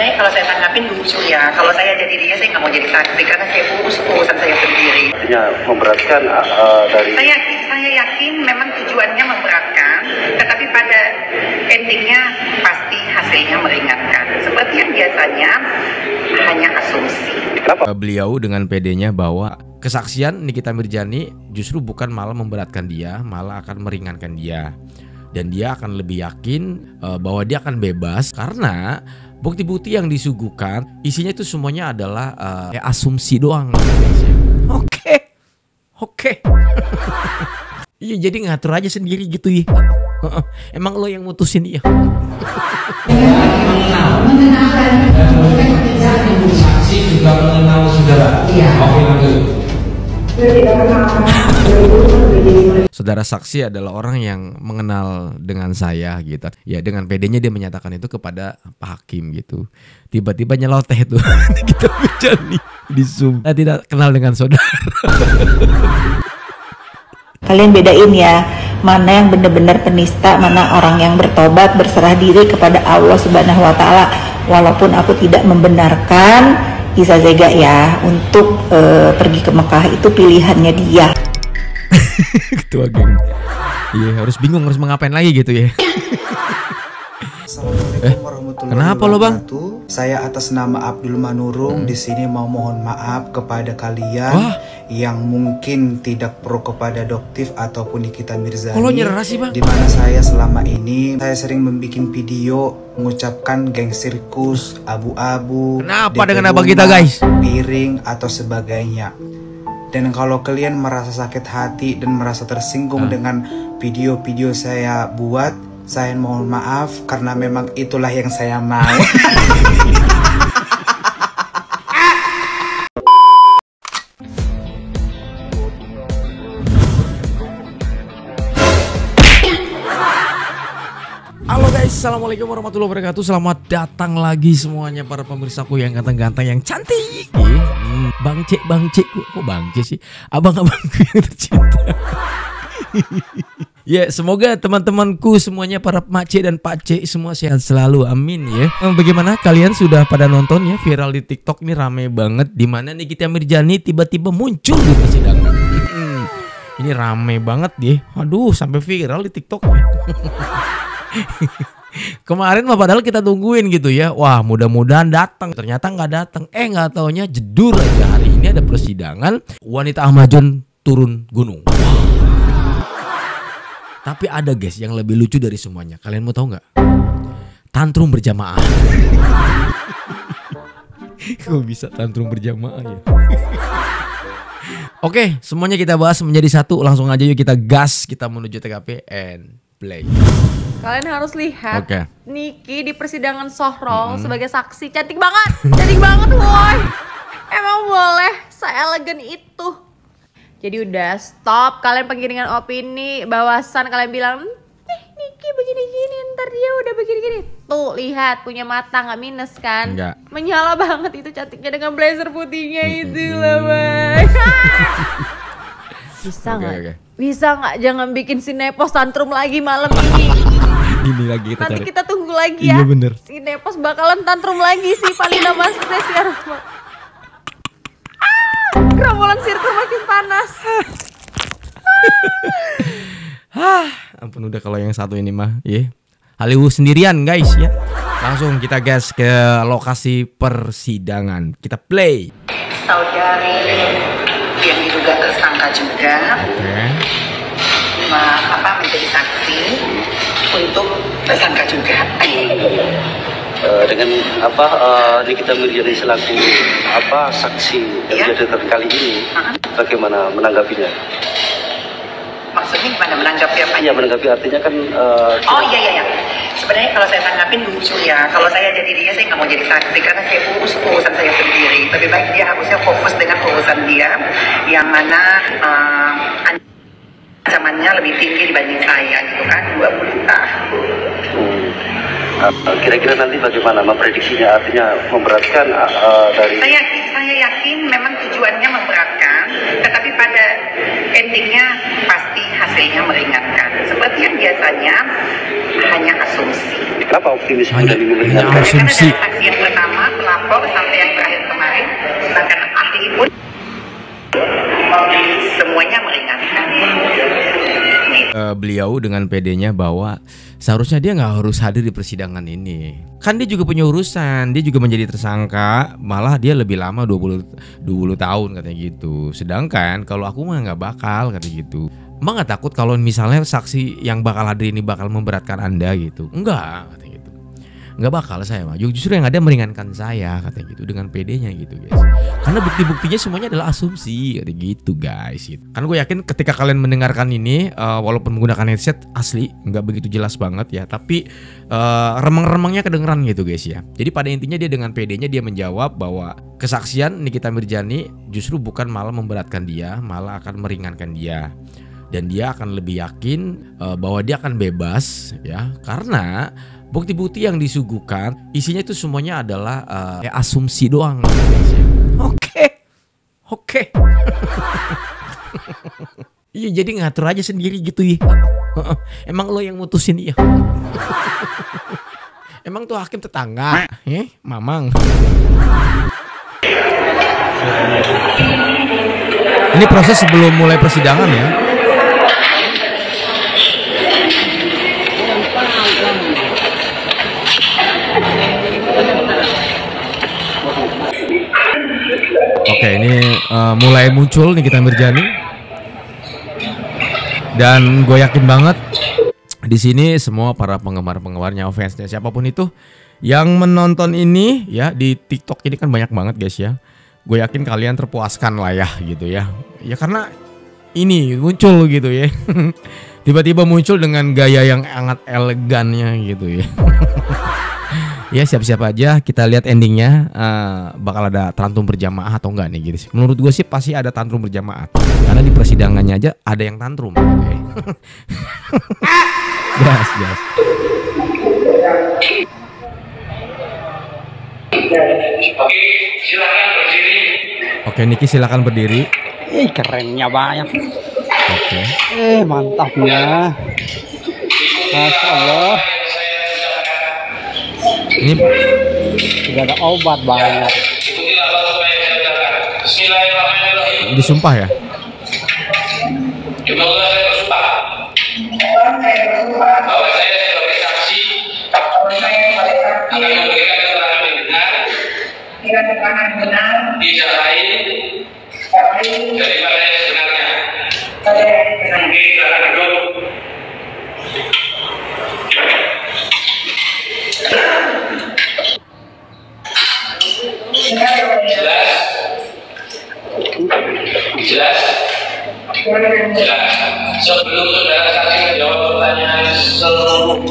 sebenarnya kalau saya tanggapin lucu ya. Kalau saya jadi dia, saya nggak mau jadi saksi karena saya urus urusan saya sendiri. Artinya memberatkan dari. Saya yakin memang tujuannya memberatkan, tetapi pada endingnya pasti hasilnya meringankan. Seperti yang biasanya hanya asumsi. Kenapa? Beliau dengan PD-nya bahwa kesaksian Nikita Mirzani justru bukan malah memberatkan dia, malah akan meringankan dia. Dan dia akan lebih yakin bahwa dia akan bebas karena bukti-bukti yang disuguhkan isinya itu semuanya adalah asumsi doang. Oke. Iya, jadi ngatur aja sendiri gitu ya. Emang lo yang mutusin ya. Saksi juga mengenal saudara. Iya. Saudara saksi adalah orang yang mengenal dengan saya gitu. Ya, dengan PD-nya dia menyatakan itu kepada Pak Hakim gitu. Tiba-tiba nyeloteh tuh kita Mirzani di Zoom. Saya tidak kenal dengan saudara. Kalian bedain ya, mana yang benar-benar penista, mana orang yang bertobat, berserah diri kepada Allah Subhanahu wa Ta'ala. Walaupun aku tidak membenarkan Isa Zega ya untuk pergi ke Mekah, itu pilihannya dia. Ketua geng. Iya, harus bingung harus mengapain lagi gitu ya. Assalamualaikum warahmatullahi kenapa lo, Bang? wabarakatuh. Saya atas nama Abdul Manurung di sini mau mohon maaf kepada kalian yang mungkin tidak pro kepada Doktif ataupun Nikita Mirzani. Kalau nyerah sih, Bang? Di mana saya selama ini saya sering membuat video mengucapkan geng sirkus, abu-abu, Kenapa DP dengan abang rumah, kita, guys? piring atau sebagainya. Dan kalau kalian merasa sakit hati dan merasa tersinggung dengan video-video saya buat, saya mohon maaf karena memang itulah yang saya mau. Halo guys, assalamualaikum warahmatullahi wabarakatuh. Selamat datang lagi semuanya para pemirsaku yang ganteng-ganteng, yang cantik. Bang Cek, kok Bang Cek sih? Abang-abangku yang tercinta. Ya, semoga teman-temanku semuanya, para Mak Cek dan Pak Cek semua sehat selalu, amin ya. Bagaimana kalian sudah pada nonton ya, viral di TikTok ini rame banget, dimana Nikita Mirzani tiba-tiba muncul di persidangan. Ini rame banget ya, aduh sampai viral di TikTok. Kemarin mah padahal kita tungguin gitu ya, wah mudah-mudahan datang, ternyata nggak datang. Nggak taunya jedur aja hari ini ada persidangan wanita Amazon turun gunung. Tapi ada guys yang lebih lucu dari semuanya. Kalian mau tahu nggak? Tantrum berjamaah. Kok bisa tantrum berjamaah ya? Oke, semuanya kita bahas menjadi satu. Langsung aja yuk kita gas, kita menuju TKP and play. Kalian harus lihat Oke. Niki di persidangan Sohrol sebagai saksi. Cantik banget, cantik banget woy. Emang boleh se-elegan itu. Jadi udah stop kalian penggiringan opini, bahasan kalian bilang Niki begini-gini, ntar dia udah begini-gini. Tuh lihat, punya mata gak minus kan? Enggak. Menyala banget itu cantiknya dengan blazer putihnya itu lah bang. Bisa nggak? Oke. Bisa nggak? Jangan bikin Sinepos tantrum lagi malam ini. Ini lagi kita Nanti cari. kita tunggu lagi ya. Iya bener. Sinepos bakalan tantrum lagi sih Valina Mas Stres ya Rahma. Gerombolan sirkus makin panas. Ampun udah kalau yang satu ini mah ya. Hollywood sendirian guys ya. Langsung kita gas ke lokasi persidangan. Kita play. Saudari yang diduga tersangka juga menjadi saksi untuk tersangka juga. Dengan Nikita Mirzani selaku saksi yang jadi kali ini, bagaimana menanggapinya? Maksudnya gimana menanggapi apa? Ya menanggapi artinya kan. Iya. Sebenarnya kalau saya tanggapin lucu ya. Kalau saya jadi dia, saya nggak mau jadi saksi karena saya urus urusan saya sendiri. Lebih baik dia harusnya fokus dengan urusan dia, yang mana ancamannya lebih tinggi dibanding saya gitu kan, 20 tahun. Kira-kira nanti bagaimana memprediksinya, artinya memberatkan dari. Saya yakin memang tujuannya memberatkan, tetapi pada endingnya pasti hasilnya meringankan. Seperti yang biasanya hanya asumsi. Kenapa optimis Hanya dari meringankan? asumsi. Karena dari saksi yang pertama beliau dengan PD-nya bahwa seharusnya dia nggak harus hadir di persidangan ini. Kan dia juga punya urusan, dia juga menjadi tersangka, malah dia lebih lama 20 tahun katanya gitu. Sedangkan kalau aku mah nggak bakal katanya gitu. Emang nggak takut kalau misalnya saksi yang bakal hadir ini bakal memberatkan Anda gitu? Enggak katanya gitu. Nggak bakal saya mah, justru yang ada meringankan saya katanya gitu dengan PD-nya gitu guys. Karena bukti-buktinya semuanya adalah asumsi kayak gitu guys gitu. Kan gue yakin ketika kalian mendengarkan ini walaupun menggunakan headset asli nggak begitu jelas banget ya, tapi remang-remangnya kedengeran gitu guys ya. Jadi pada intinya dia dengan PD-nya dia menjawab bahwa kesaksian Nikita Mirzani justru bukan malah memberatkan dia, malah akan meringankan dia. Dan dia akan lebih yakin bahwa dia akan bebas ya, karena bukti-bukti yang disuguhkan isinya itu semuanya adalah asumsi doang. Oke. Iya, jadi ngatur aja sendiri gitu ya. Emang lo yang mutusin ya? Emang tuh hakim tetangga? Mamang. Ini proses sebelum mulai persidangan ya. Oke, ini mulai muncul Nikita Mirzani, dan gue yakin banget di sini semua para penggemar-penggemarnya, fansnya siapapun itu yang menonton ini ya di TikTok ini kan banyak banget guys ya. Gue yakin kalian terpuaskan lah ya gitu ya. Ya karena ini muncul gitu ya. Tiba-tiba muncul dengan gaya yang sangat elegannya gitu ya. Ya siap-siap aja kita lihat endingnya bakal ada tantrum berjamaah atau enggak nih gitu. Menurut gue sih pasti ada tantrum berjamaah karena di persidangannya aja ada yang tantrum gitu ya. Gas. Oke, silakan berdiri. Oke, Niki silakan berdiri. Kerennya banyak. Oke. Mantapnya. Masya Allah. Ini sudah ada obat banyak. Bismillahirrahmanirrahim. disumpah ya? Demi Allah saya bersumpah bahwa saya sebagai saksi akan memberikan keterangan yang benar tidak lain daripada yang sebenarnya. Oke, silakan duduk. Jelas? Sebelum saudara saksi menjawab pertanyaan seluruh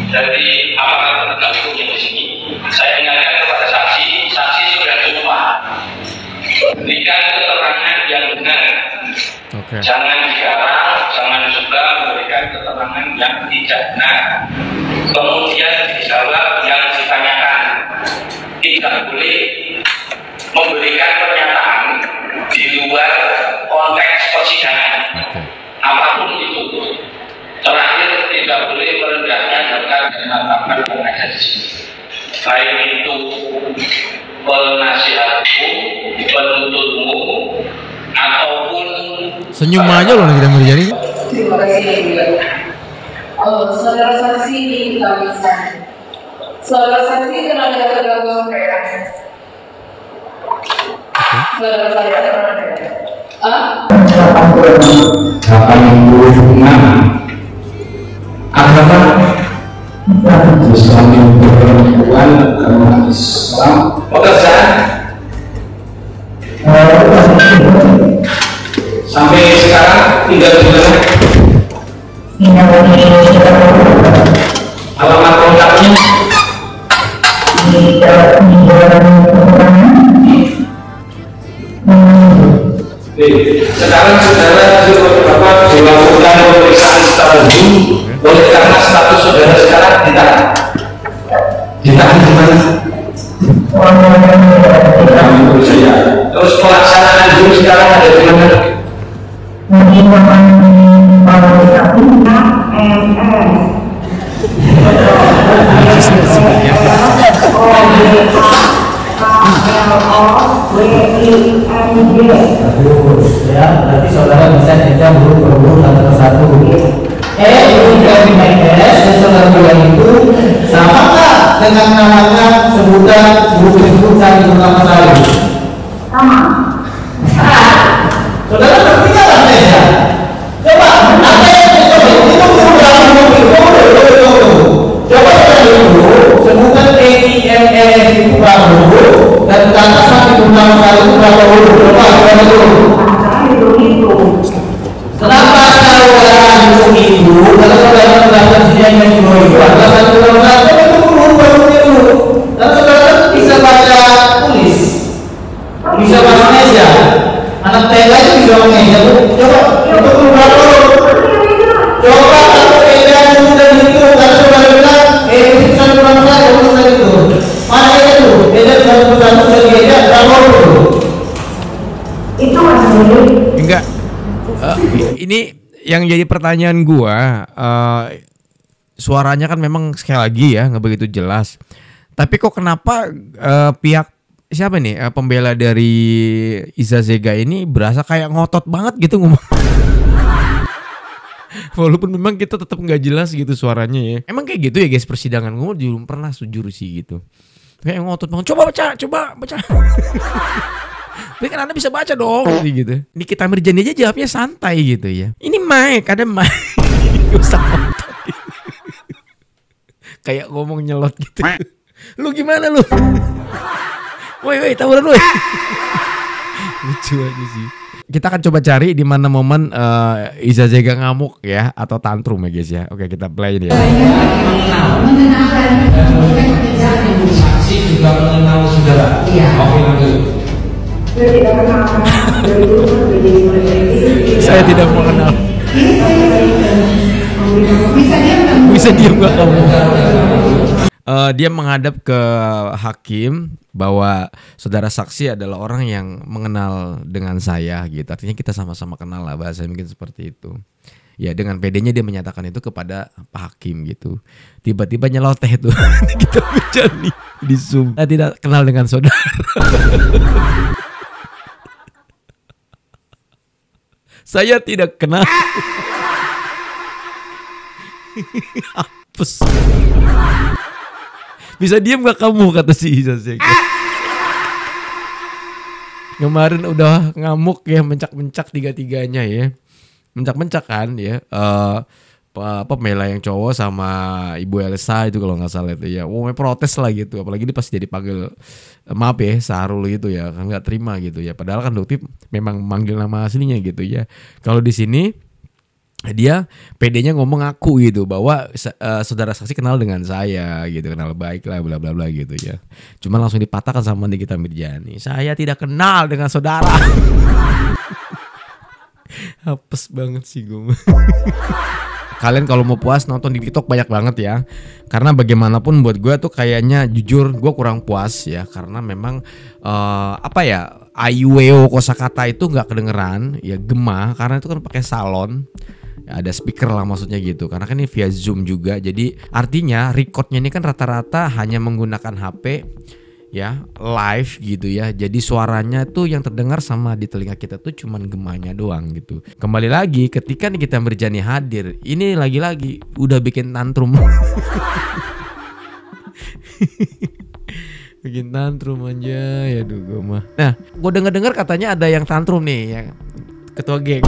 dari aparat penegak hukum yang di sini, saya ingatkan kepada saksi sudah bersumpah berikan keterangan yang benar. Oke. Jangan digarang, jangan juga memberikan keterangan yang tidak benar. Kemudian dijawab yang ditanyakan. Tidak boleh memberikan pernyataan di luar konteks persidangan. Apapun itu. Terakhir, tidak boleh merendahkan harkat dan martabat penasihat di sini. Baik itu penasihat hukum, penuntut umum, ataupun senyum aja loh Nikita Mirzani. Terima kasih. Saudara saksi kita bisa. Saudara saksi tenaga tergabung daerah. Saudara saksi. 86 adalah suami perempuan agama Islam pekerjaan sampai sekarang tinggal di mana? Alamat kontaknya sekarang saudara dilakukan pemeriksaan secara dulu oleh karena status saudara sekarang ditahan di mana? Terus pelaksanaan dulu sekarang ada di mana? Ya, berarti saudara bisa kita berhubung satu persatu. Dari PNS dan saudara itu sama nggak dengan namanya sebutan guru tersebut saat itu nama saya? Sama. Saudara ngerti nggak ya? Coba, ada yang coba itu coba itu sebutan TIMS itu baru dan kata saat itu nama saya itu berapa huruf? Coba itu. Kenapa saudara itu kalau saudara menjelaskan sejarahnya itu adalah satu itu dulu dan saudara bisa baca tulis, bisa bahasa Indonesia, anak TK itu bisa bahasa Indonesia. Coba itu coba kalau beda dulu dan itu kalau saudara bilang bisa kurang saya urusan itu mana itu beda satu dan beda berapa dulu itu maksudnya enggak. Ini yang jadi pertanyaan gua, suaranya kan memang sekali lagi ya nggak begitu jelas. Tapi kok kenapa pihak siapa nih pembela dari Iza Zega ini berasa kayak ngotot banget gitu ngomong. Walaupun memang kita tetap nggak jelas gitu suaranya ya. Emang kayak gitu ya guys persidangan, gue belum pernah sujur sih gitu. Kayak ngotot banget. Coba baca. Tapi kan Anda bisa baca dong gitu. Ini kita Mirjani aja jawabnya santai gitu ya. Ini mic, ada mic. Gak usah ngotot gitu. Kayak ngomong nyelot gitu. Lu gimana lu? Woi tawuran woi. Lucu aja sih. Kita akan coba cari di mana momen Iza Zega ngamuk ya atau tantrum ya guys ya. Oke, kita play ini ya. Saksi juga mengenal saudara. Iya. Oke, lanjut. Saya tidak mengenal. Bisa diam gak kamu? Dia menghadap ke hakim bahwa saudara saksi adalah orang yang mengenal dengan saya gitu. Artinya kita sama-sama kenal lah, bahasa mungkin seperti itu. Ya dengan pedenya dia menyatakan itu kepada Pak Hakim gitu. Tiba-tiba nyeloteh tuh kita berjani di Zoom. Saya tidak kenal dengan saudara. Saya tidak kenal. Hapus. Bisa diam gak kamu, kata si Iza Zega. Kemarin udah ngamuk ya, mencak-mencak tiga-tiganya ya. Mencak-mencak kan ya. Pembela yang cowok sama Ibu Elsa itu kalau nggak salah itu ya. Protes lah gitu. Apalagi dia pasti jadi panggil maaf ya Sahrul gitu ya, kan nggak terima gitu ya. Padahal kan Doktif memang manggil nama aslinya gitu ya. Kalau di sini dia PD-nya ngomong aku gitu bahwa saudara saksi kenal dengan saya gitu, kenal baik lah bla bla bla gitu ya. Cuma langsung dipatahkan sama Nikita Mirjani. Saya tidak kenal dengan saudara. Hapes banget sih gue. Kalian kalau mau puas nonton di TikTok banyak banget ya. Karena bagaimanapun buat gue tuh kayaknya jujur gue kurang puas ya. Karena memang Aiweo kosakata itu nggak kedengeran ya, gema karena itu kan pakai salon. Ya, ada speaker lah maksudnya gitu. Karena kan ini via Zoom juga. Jadi artinya recordnya ini kan rata-rata hanya menggunakan HP ya, live gitu ya. Jadi suaranya tuh yang terdengar sama di telinga kita tuh cuman gemanya doang gitu. Kembali lagi ketika Nikita Mirjani hadir, ini lagi-lagi udah bikin tantrum. Bikin tantrum aja ya gue mah. Nah, gue dengar katanya ada yang tantrum nih ya. Ketua geng.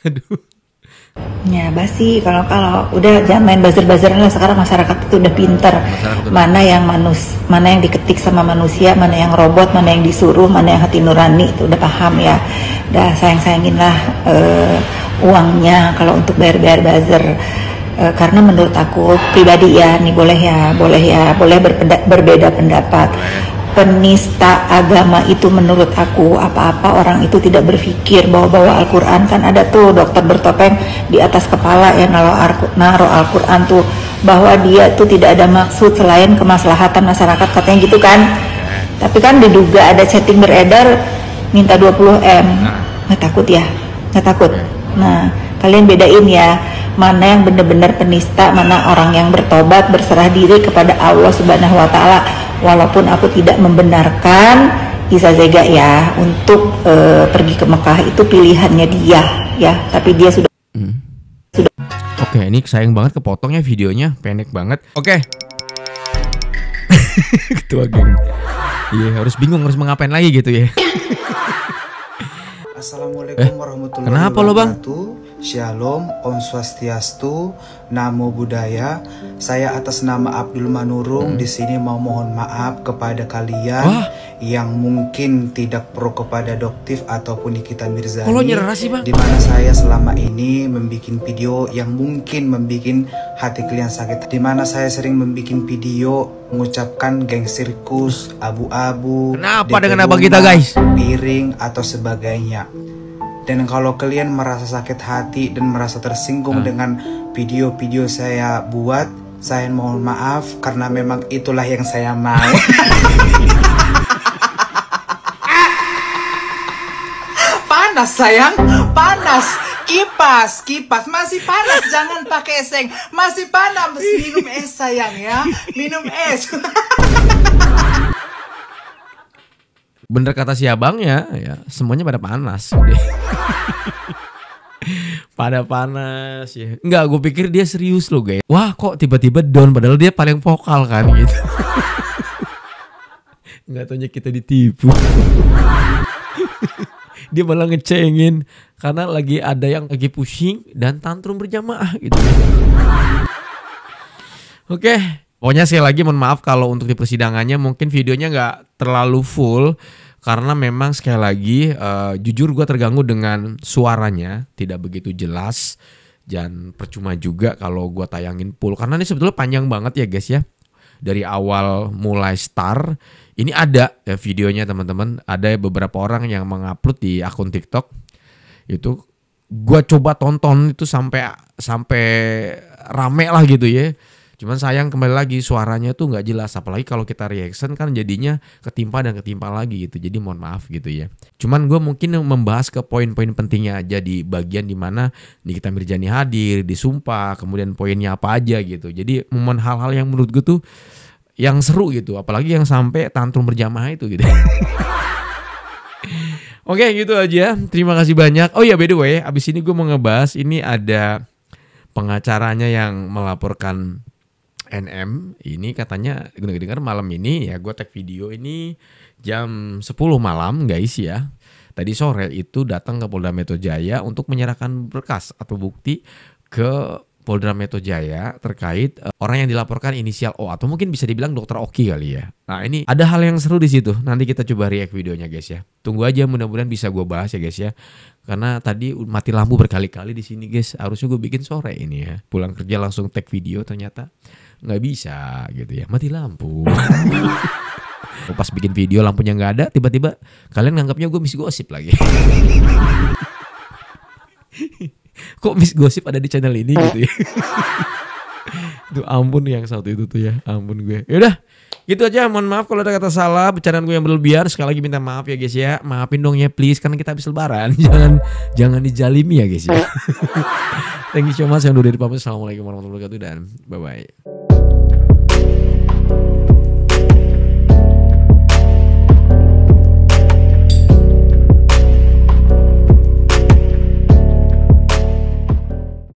Aduh. Ya basi kalau udah jangan main buzzer-buzzeran lah, sekarang masyarakat itu udah pinter. Mana yang diketik sama manusia, mana yang robot, mana yang disuruh, mana yang hati nurani, itu udah paham ya. Udah sayangin lah uangnya kalau untuk bayar buzzer. Karena menurut aku pribadi ya, nih boleh berbeda pendapat. Penista agama itu menurut aku apa-apa orang itu tidak berpikir bawa Al-Quran. Kan ada tuh dokter bertopeng di atas kepala yang naruh Al-Quran tuh, bahwa dia tuh tidak ada maksud selain kemaslahatan masyarakat katanya gitu kan. Tapi kan diduga ada chatting beredar minta 20M. Nggak takut ya? Nggak takut. Nah kalian bedain ya, mana yang benar-benar penista, mana orang yang bertobat berserah diri kepada Allah Subhanahu wa Ta'ala. Walaupun aku tidak membenarkan Isa Zega ya untuk pergi ke Mekah itu pilihannya dia ya, tapi dia sudah Oke, ini sayang banget kepotongnya videonya, pendek banget. Oke. Ketua geng. Iya, harus bingung harus mengapain lagi gitu ya. Assalamualaikum warahmatullahi Kenapa lo, Bang? wabarakatuh. Shalom, Om Swastiastu, Namo Buddhaya. Saya atas nama Abdul Manurung di sini mau mohon maaf kepada kalian yang mungkin tidak pro kepada Doktif ataupun Nikita Mirzani. Kalau nyerah sih, Bang? Di mana saya selama ini membuat video yang mungkin membuat hati kalian sakit. Di mana saya sering membuat video mengucapkan geng sirkus, abu-abu, Kenapa DP dengan abang rumah, kita, guys? piring atau sebagainya. Dan kalau kalian merasa sakit hati dan merasa tersinggung dengan video-video saya buat, saya mohon maaf karena memang itulah yang saya mau. Panas sayang, panas. Kipas masih panas, jangan pakai seng. Masih panas, minum es sayang ya, minum es. Bener kata si abangnya, ya semuanya pada panas. Pada panas ya. Enggak, gue pikir dia serius loh guys. Wah kok tiba-tiba down padahal dia paling vokal kan gitu. Nggak taunya kita ditipu. Dia malah ngecengin karena lagi ada yang lagi pusing dan tantrum berjamaah gitu. Oke. Pokoknya sekali lagi mohon maaf kalau untuk di persidangannya mungkin videonya nggak terlalu full. Karena memang sekali lagi jujur gue terganggu dengan suaranya. Tidak begitu jelas. Dan percuma juga kalau gue tayangin full. Karena ini sebetulnya panjang banget ya guys ya. Dari awal mulai start. Ini ada ya videonya teman-teman. Ada beberapa orang yang mengupload di akun TikTok. Itu gue coba tonton itu sampai rame lah gitu ya. Cuman sayang kembali lagi suaranya tuh nggak jelas. Apalagi kalau kita reaction kan jadinya ketimpa lagi gitu. Jadi mohon maaf gitu ya. Cuman gue mungkin membahas ke poin-poin pentingnya aja di bagian dimana Nikita Mirzani hadir, disumpah, kemudian poinnya apa aja gitu. Jadi momen hal-hal yang menurut gue tuh yang seru gitu. Apalagi yang sampai tantrum berjamaah itu gitu. Oke gitu aja. Terima kasih banyak. Oh ya by the way, abis ini gue mau ngebahas ini ada pengacaranya yang melaporkan NM. Ini katanya dengar malam ini ya gue tag video ini jam 10 malam guys ya. Tadi sore itu datang ke Polda Metro Jaya untuk menyerahkan berkas atau bukti ke Polda Metro Jaya terkait orang yang dilaporkan inisial O atau mungkin bisa dibilang Dokter Oki kali ya. Nah ini ada hal yang seru di situ. Nanti kita coba react videonya guys ya. Tunggu aja mudah-mudahan bisa gue bahas ya guys ya. Karena tadi mati lampu berkali-kali di sini guys. Harusnya gue bikin sore ini ya. Pulang kerja langsung tag video ternyata nggak bisa gitu ya. Mati lampu. Pas bikin video lampunya nggak ada, tiba-tiba kalian nganggapnya gue miss gosip lagi. Kok miss gosip ada di channel ini gitu ya. Itu ampun yang satu itu tuh ya. Ampun gue. Yaudah gitu aja, mohon maaf kalau ada kata salah, bercandaan gue yang berlebihan. Sekali lagi minta maaf ya guys ya. Maafin dong ya please, karena kita habis lebaran. Jangan dijalimi ya guys ya. Thank you so much yang udah dari pamit. Assalamualaikum warahmatullahi wabarakatuh dan bye bye.